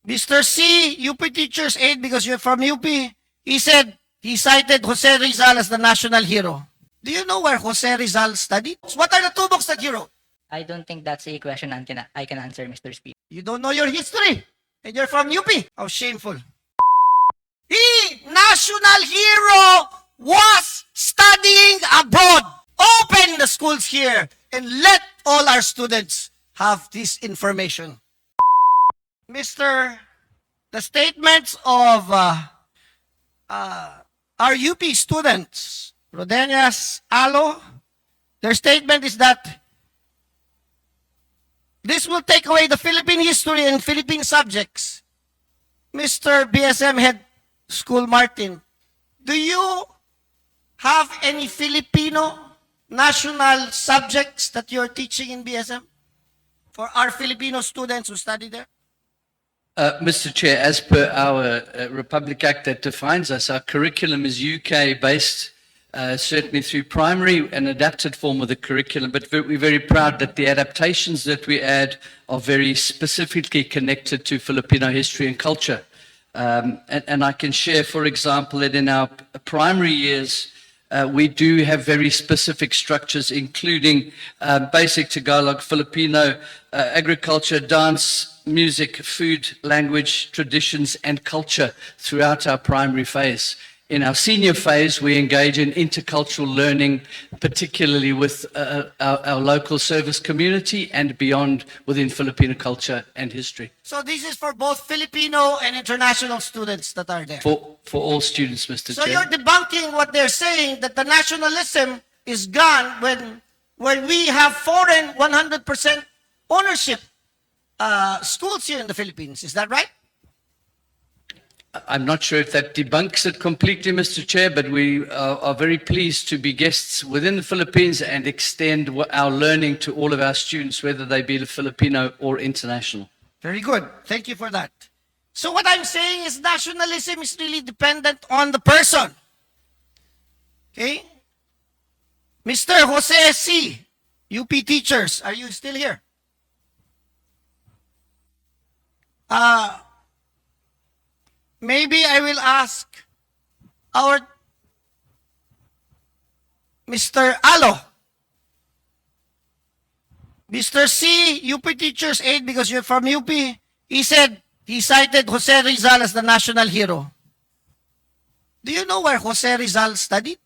Mr. C, UP teacher's aide because you're from UP, he said he cited Jose Rizal as the national hero. Do you know where Jose Rizal studied? What are the two books that he wrote? I don't think that's a question I can answer, Mr. Speaker. You don't know your history, and you're from UP. How shameful. He, national hero, was studying abroad. Open the schools here and let all our students have this information. Mr. The statements of our UP students, Rodenias, Alo, their statement is that this will take away the Philippine history and Philippine subjects. Mr. BSM Head School Martin, do you have any Filipino national subjects that you're teaching in BSM for our Filipino students who study there? Mr. Chair, as per our Republic Act that defines us, our curriculum is UK-based, certainly through primary, an adapted form of the curriculum, but we're very proud that the adaptations that we add are very specifically connected to Filipino history and culture. And I can share, for example, that in our primary years, we do have very specific structures, including basic Tagalog, Filipino, agriculture, dance, music, food, language, traditions, and culture throughout our primary phase. In our senior phase, we engage in intercultural learning, particularly with our local service community and beyond within Filipino culture and history. So this is for both Filipino and international students that are there. For all students, Mr. So Chair. you're debunking what they're saying, that the nationalism is gone when we have foreign 100% ownership schools here in the Philippines. Is that right? I'm not sure if that debunks it completely, Mr. Chair, but we are very pleased to be guests within the Philippines and extend our learning to all of our students, whether they be Filipino or international. Very good. Thank you for that. So what I'm saying is nationalism is really dependent on the person. Okay? Mr. Jose C., UP teachers, are you still here? Maybe I will ask our Mr. Alo. Mr. C, UP teacher's aide because you're from UP, he said he cited Jose Rizal as the national hero. Do you know where Jose Rizal studied?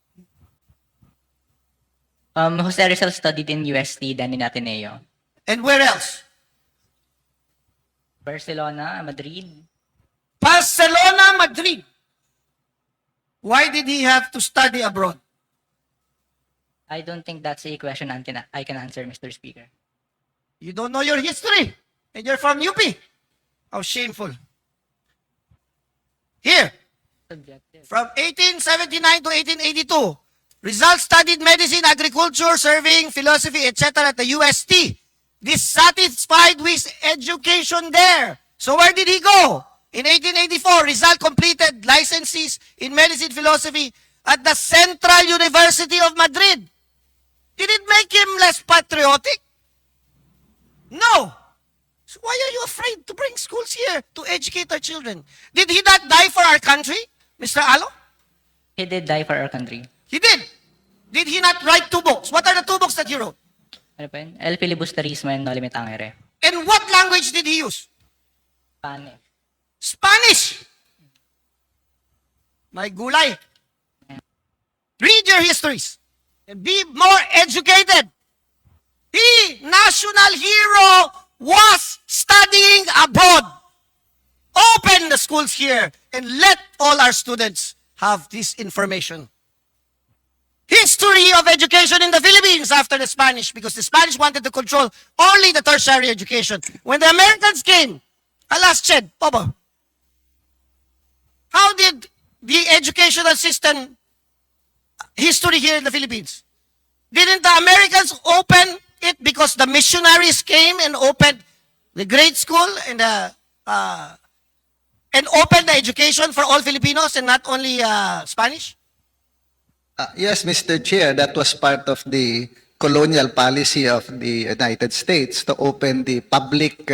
Jose Rizal studied in UST, then in Ateneo. And where else? Barcelona, Madrid. Barcelona, Madrid. Why did he have to study abroad? I don't think that's a question I can answer, Mr. Speaker. You don't know your history, and you're from UP. How shameful. Here, Subjective. from 1879 to 1882, Rizal studied medicine, agriculture, serving, philosophy, etc. at the UST. Dissatisfied with education there. So where did he go? In 1884, Rizal completed licenses in medicine philosophy at the Central University of Madrid. Did it make him less patriotic? No. So why are you afraid to bring schools here to educate our children? Did he not die for our country, Mr. Alo? He did die for our country. He did. Did he not write two books? What are the two books that he wrote? Ano pa yun? El Filibusterismo and No Limit Tangere. And what language did he use? Spanish. Spanish. My gulay. Read your histories and be more educated. He, national hero, was studying abroad. Open the schools here and let all our students have this information. History of education in the Philippines after the Spanish, because the Spanish wanted to control only the tertiary education. When the Americans came, alas, Ched, Bobo, how did the educational system history here in the Philippines? Didn't the Americans open it because the missionaries came and opened the grade school and opened the education for all Filipinos and not only Spanish? Yes, Mr. Chair, that was part of the colonial policy of the United States to open the public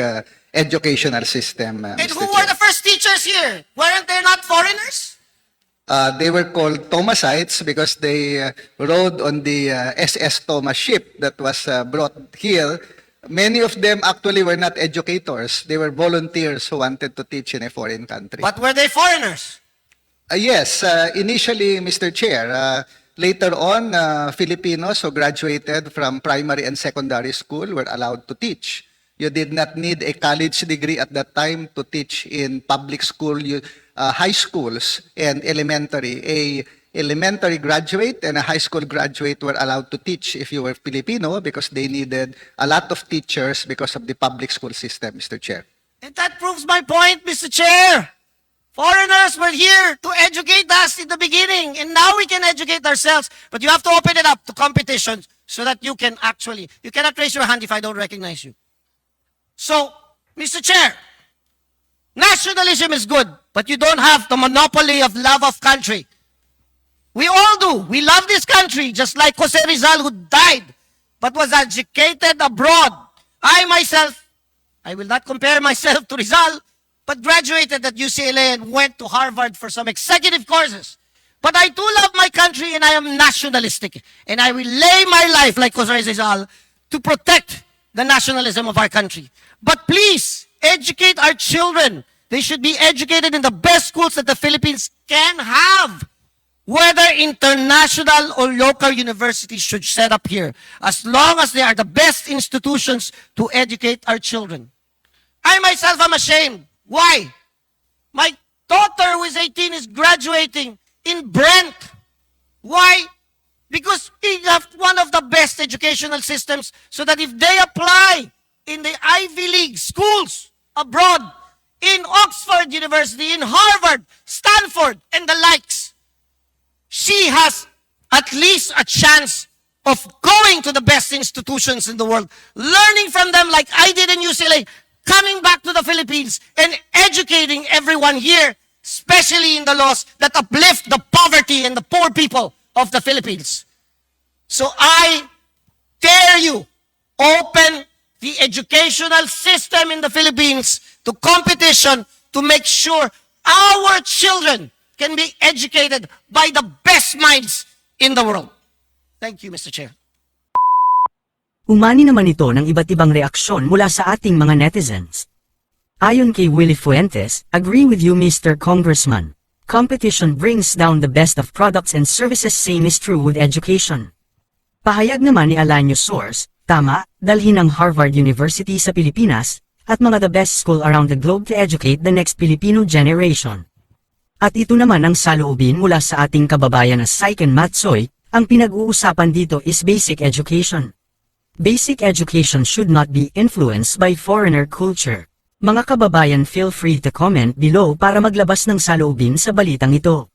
educational system, And Mr. who Chair. were the first teachers here? Weren't they not foreigners? They were called Thomasites because they rode on the SS Thomas ship that was brought here. Many of them actually were not educators. They were volunteers who wanted to teach in a foreign country. But were they foreigners? Yes, initially, Mr. Chair. Later on, Filipinos who graduated from primary and secondary school were allowed to teach. You did not need a college degree at that time to teach in public school, high schools, and elementary. A elementary graduate and a high school graduate were allowed to teach if you were Filipino because they needed a lot of teachers because of the public school system, Mr. Chair. And that proves my point, Mr. Chair. Foreigners were here to educate us in the beginning, and now we can educate ourselves. But you have to open it up to competition so that you can actually, you cannot raise your hand if I don't recognize you. So, Mr. Chair, nationalism is good, but you don't have the monopoly of love of country. We all do. We love this country, just like Jose Rizal, who died, but was educated abroad. I myself, I will not compare myself to Rizal, but graduated at UCLA and went to Harvard for some executive courses. But I do love my country and I am nationalistic. And I will lay my life, like Jose Rizal, to protect the nationalism of our country. But please, educate our children. They should be educated in the best schools that the Philippines can have. Whether international or local universities should set up here, as long as they are the best institutions to educate our children. I myself am ashamed. Why? My daughter, who is 18, is graduating in Brent. Why? Because we have one of the best educational systems so that if they apply in the Ivy League schools abroad, in Oxford University, in Harvard, Stanford, and the likes, she has at least a chance of going to the best institutions in the world, learning from them like I did in UCLA, coming back to the Philippines and educating everyone here, especially in the laws that uplift the poverty and the poor people of the Philippines. So I dare you, open the educational system in the Philippines to competition to make sure our children can be educated by the best minds in the world. Thank you, Mr. Chair. Umani naman ito ng iba't ibang reaksyon mula sa ating mga netizens. Ayon kay Willie Fuentes, agree with you Mr. Congressman. Competition brings down the best of products and services, same is true with education. Pahayag naman ni Albano source, tama, dalhin ang Harvard University sa Pilipinas, at mga the best school around the globe to educate the next Filipino generation. At ito naman ang saloobin mula sa ating kababayan na Saiken Matsoy, ang pinag-uusapan dito is basic education. Basic education should not be influenced by foreigner culture. Mga kababayan, feel free to comment below para maglabas ng saloobin sa balitang ito.